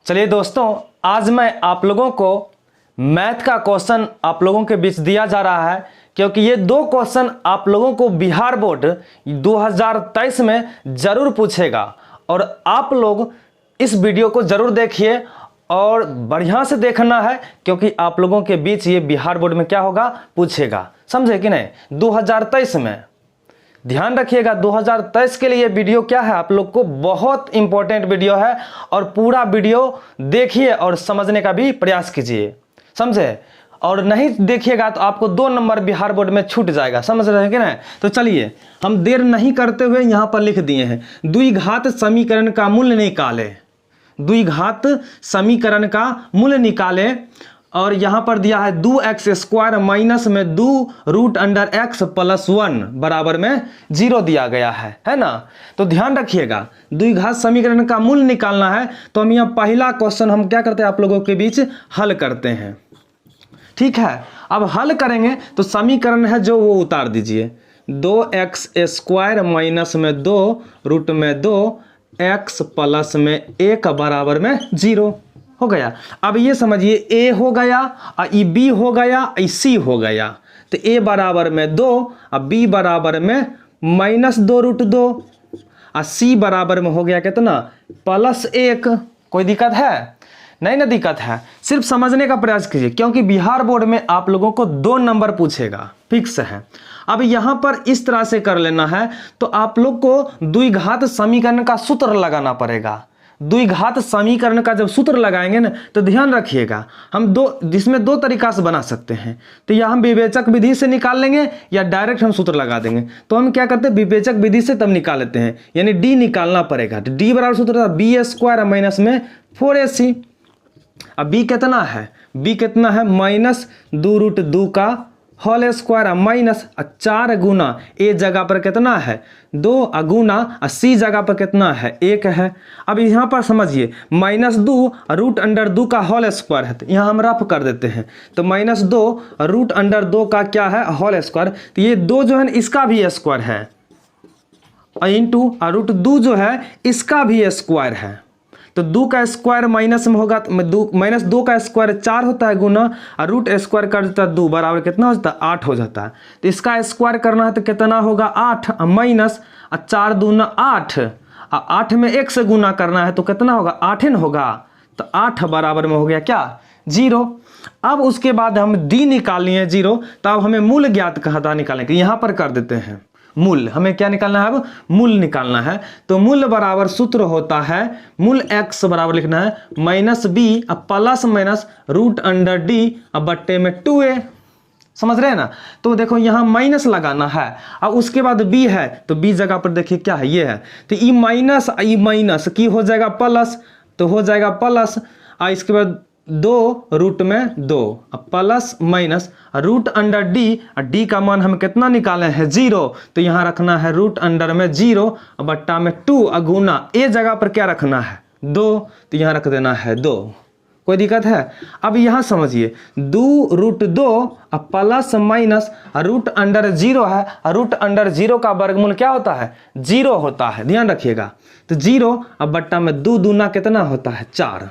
चलिए दोस्तों, आज मैं आप लोगों को मैथ का क्वेश्चन आप लोगों के बीच दिया जा रहा है, क्योंकि ये दो क्वेश्चन आप लोगों को बिहार बोर्ड 2023 में जरूर पूछेगा और आप लोग इस वीडियो को जरूर देखिए और बढ़िया से देखना है, क्योंकि आप लोगों के बीच ये बिहार बोर्ड में क्या होगा पूछेगा, समझे कि नहीं। 2023 में ध्यान रखिएगा, 2023 के लिए ये वीडियो क्या है, आप लोग को बहुत इंपॉर्टेंट वीडियो है और पूरा वीडियो देखिए और समझने का भी प्रयास कीजिए, समझे। और नहीं देखिएगा तो आपको 2 नंबर बिहार बोर्ड में छूट जाएगा, समझ रहे हैं कि नहीं। तो चलिए हम देर नहीं करते हुए यहाँ पर लिख दिए हैं, द्विघात समीकरण का मूल्य निकाले। द्विघात समीकरण का मूल्य निकाले और यहां पर दिया है 2x² माइनस में 2√x + 1 बराबर में 0 दिया गया है ना। तो ध्यान रखिएगा, द्विघात समीकरण का मूल्य निकालना है तो हम यहां पहला क्वेश्चन हम क्या करते हैं आप लोगों के बीच हल करते हैं, ठीक है। अब हल करेंगे तो समीकरण है जो वो उतार दीजिए, 2x² माइनस में 2√2x + में 1 बराबर में 0 हो गया। अब ये समझिए a हो गया और ये b हो गया, ये c हो गया। तो a बराबर में 2 और b बराबर में -2√2 और c बराबर में हो गया कितना +1। कोई दिक्कत है? नहीं ना दिक्कत है, सिर्फ समझने का प्रयास कीजिए, क्योंकि बिहार बोर्ड में आप लोगों को 2 नंबर पूछेगा, फिक्स है। अब यहां पर इस तरह से कर लेना है तो आप लोग को द्विघात समीकरण का सूत्र लगाना पड़ेगा। द्विघात समीकरण का जब सूत्र लगाएंगे ना तो ध्यान रखिएगा, हम जिसमें 2 तरीका से बना सकते हैं। तो या हम विवेचक विधि से निकाल लेंगे या डायरेक्ट हम सूत्र लगा देंगे। तो हम क्या करते हैं, विवेचक विधि से तब निकाल लेते हैं, यानी डी निकालना पड़ेगा। तो डी बराबर सूत्र था b² माइनस में 4ac। अब b कितना है, b कितना है -2√2 का होल स्क्वायर माइनस 4 गुना a जगह पर कितना है 2 गुना c जगह पर कितना है 1 है। अब यहाँ पर समझिए -2√2 का होल स्क्वायर है, तो यहाँ हम रफ कर देते हैं। तो -2√2 का क्या है होल स्क्वायर, तो ये 2 जो है इसका भी स्क्वायर है इंटू √2 जो है इसका भी स्क्वायर है। तो 2 का स्क्वायर माइनस में होगा तो -2 का स्क्वायर 4 होता है गुना और रूट स्क्वायर कर देता है 2 बराबर कितना हो जाता है 8 हो जाता है। तो इसका स्क्वायर करना है तो कितना होगा 8 माइनस 4 दूना 8 और 8 में 1 से गुना करना है तो कितना होगा 8 होगा। तो 8 बराबर में हो गया क्या 0। अब उसके बाद हम डी निकालनी है 0, तो अब हमें मूल ज्ञात कहता निकालने के यहाँ पर कर देते हैं मूल। हमें क्या निकालना है, अब मूल निकालना है। तो मूल बराबर सूत्र होता है मूल x बराबर लिखना है -b प्लस माइनस √d बट्टे में 2a, समझ रहे हैं ना। तो देखो यहाँ माइनस लगाना है और उसके बाद b है तो b जगह पर देखिए क्या है ये है, तो ई माइनस की हो जाएगा प्लस, तो हो जाएगा प्लस और इसके बाद 2√2 प्लस माइनस √d, d का मान हम कितना निकाले हैं 0, तो यहाँ रखना है √0 बट्टा में 2 गुना a जगह पर क्या रखना है 2, तो यहाँ रख देना है 2। कोई दिक्कत है? अब यहाँ समझिए 2√2 प्लस माइनस √0 है, √0 का वर्गमूल क्या होता है 0 होता है, ध्यान रखिएगा। तो 0 बट्टा में 2 दूना कितना होता है 4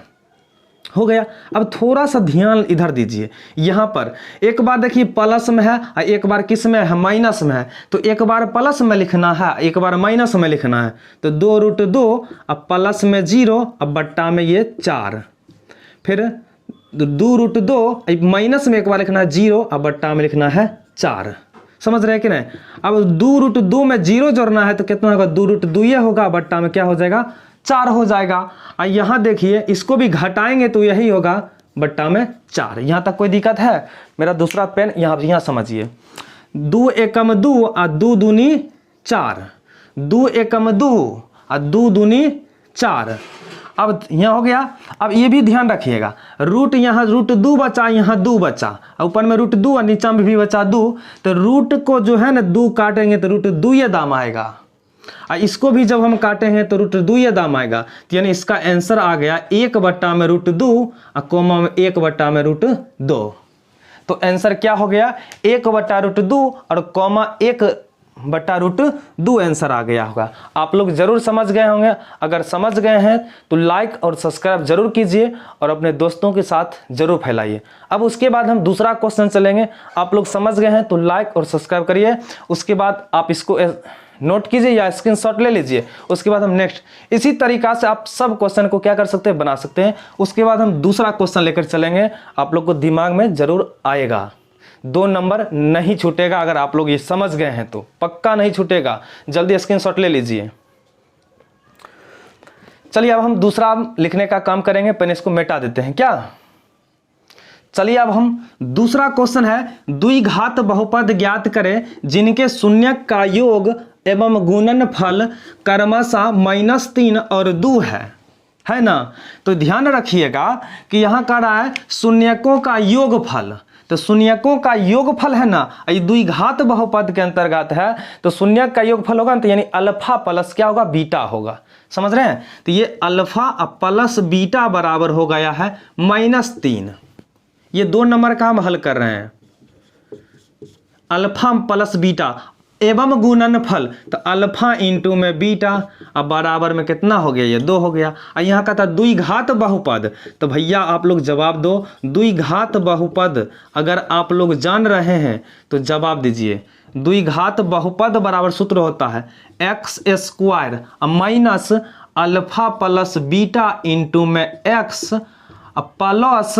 हो गया। अब थोड़ा सा ध्यान इधर दीजिए, यहाँ पर एक बार देखिए प्लस में है और एक बार किस में है माइनस में है। तो एक बार प्लस में लिखना है एक बार माइनस में लिखना है। तो 2√2 अब प्लस में 0 अब बट्टा में ये 4, फिर 2√2 माइनस में एक बार लिखना है 0 अब बट्टा में लिखना है 4, समझ रहे हैं कि नहीं। अब 2√2 में 0 जोड़ना है तो कितना होगा 2√2 ये होगा, बट्टा में क्या हो जाएगा 4 हो जाएगा। और यहाँ देखिए इसको भी घटाएंगे तो यही होगा बट्टा में 4। यहाँ तक कोई दिक्कत है? मेरा दूसरा पेन यहाँ समझिए, 2 एकम 2 और 2 दूनी 4, 2 एकम 2 और 2 दूनी 4। अब यहाँ हो गया। अब ये भी ध्यान रखिएगा, रूट यहाँ √2 बचा, यहाँ 2 बचा, ऊपर में √2 और नीचा में भी बचा 2। तो रूट को जो है ना 2 काटेंगे तो √2 ये दाम आएगा और इसको भी जब हम काटे हैं तो √2 ये दाम आएगा। तो यानी इसका आंसर आ गया 1 बट्टा में √2 और कोमा में 1 बट्टा में √2। तो आंसर क्या हो गया 1 बट्टा √2 और कोमा 1 बटा रूट 2 आंसर आ गया होगा। आप लोग जरूर समझ गए होंगे। अगर समझ गए हैं तो लाइक और सब्सक्राइब जरूर कीजिए और अपने दोस्तों के साथ जरूर फैलाइए। अब उसके बाद हम दूसरा क्वेश्चन चलेंगे। आप लोग समझ गए हैं तो लाइक और सब्सक्राइब करिए। उसके बाद आप इसको नोट कीजिए या स्क्रीनशॉट ले लीजिए। उसके बाद हम नेक्स्ट इसी तरीका से आप सब क्वेश्चन को क्या कर सकते हैं, बना सकते हैं। उसके बाद हम दूसरा क्वेश्चन लेकर चलेंगे। आप लोग को दिमाग में जरूर आएगा, 2 नंबर नहीं छूटेगा। अगर आप लोग ये समझ गए हैं तो पक्का नहीं छूटेगा। जल्दी स्क्रीनशॉट ले लीजिए। चलिए अब हम दूसरा लिखने का काम करेंगे। पेन इसको मिटा देते हैं क्या। चलिए अब हम दूसरा क्वेश्चन है, द्विघात बहुपद ज्ञात करें जिनके शून्यक का योग एवं गुणनफल क्रमशः -3 और 2 है ना। तो ध्यान रखिएगा कि यहां कह रहा है शून्यकों का योगफल। तो शून्यकों का योगफल है ना, ये द्विघात बहुपद के अंतर्गत है। तो शून्यक का योगफल होगा ना, तो यानी अल्फा प्लस क्या होगा, बीटा होगा। समझ रहे हैं। तो ये अल्फा प्लस बीटा बराबर हो गया है -3। ये 2 नंबर का हम हल कर रहे हैं। अल्फा प्लस बीटा एवं गुणनफल, तो अल्फा इंटू में बीटा, अब बराबर में कितना हो गया, ये 2 हो गया। और यहाँ का था द्विघात बहुपद। तो भैया आप लोग जवाब दो। द्विघात बहुपद अगर आप लोग जान रहे हैं तो जवाब दीजिए। द्विघात बहुपद बराबर सूत्र होता है x² minus alpha plus beta into में x plus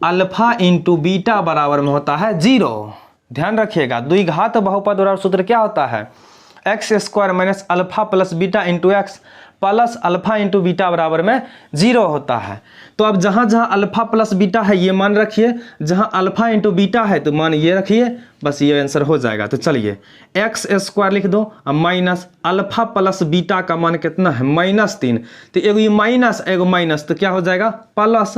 alpha into beta बराबर में होता है 0। ध्यान रखिएगा, द्विघात बहुपद बराबर सूत्र क्या होता है, x² minus alpha plus beta into x plus alpha into beta बराबर में 0 होता है। तो अब जहां जहां अल्फा प्लस बीटा है ये मान रखिए, जहां अल्फा इंटू बीटा है तो मान ये रखिए, बस ये आंसर हो जाएगा। तो चलिए x² लिख दो माइनस अल्फा प्लस बीटा का मान कितना है, -3। तो एगो ये माइनस एगो माइनस, तो क्या हो जाएगा प्लस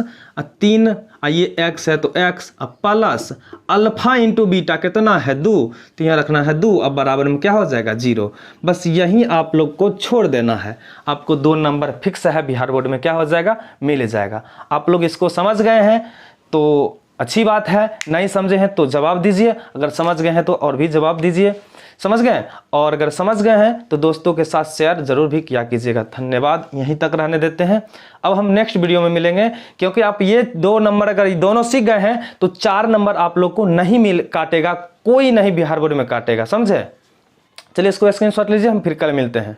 3, ये x है तो x plus alpha into beta कितना है 2, तो यहाँ रखना है 2। अब बराबर में क्या हो जाएगा 0। बस यही आप लोग को छोड़ देना है। आपको 2 नंबर फिक्स है, बिहार बोर्ड में क्या हो जाएगा, मिल जाएगा। आप लोग इसको समझ गए हैं तो अच्छी बात है, नहीं समझे हैं तो जवाब दीजिए। अगर समझ गए हैं तो और भी जवाब दीजिए। समझ गए, और अगर समझ गए हैं तो दोस्तों के साथ शेयर जरूर भी किया कीजिएगा। धन्यवाद, यहीं तक रहने देते हैं। अब हम नेक्स्ट वीडियो में मिलेंगे, क्योंकि आप ये 2 नंबर अगर ये दोनों सीख गए हैं तो 4 नंबर आप लोग को नहीं काटेगा, कोई नहीं बिहार बोर्ड में काटेगा। समझे। चलिए इसको स्क्रीनशॉट लीजिए, हम फिर कल मिलते हैं।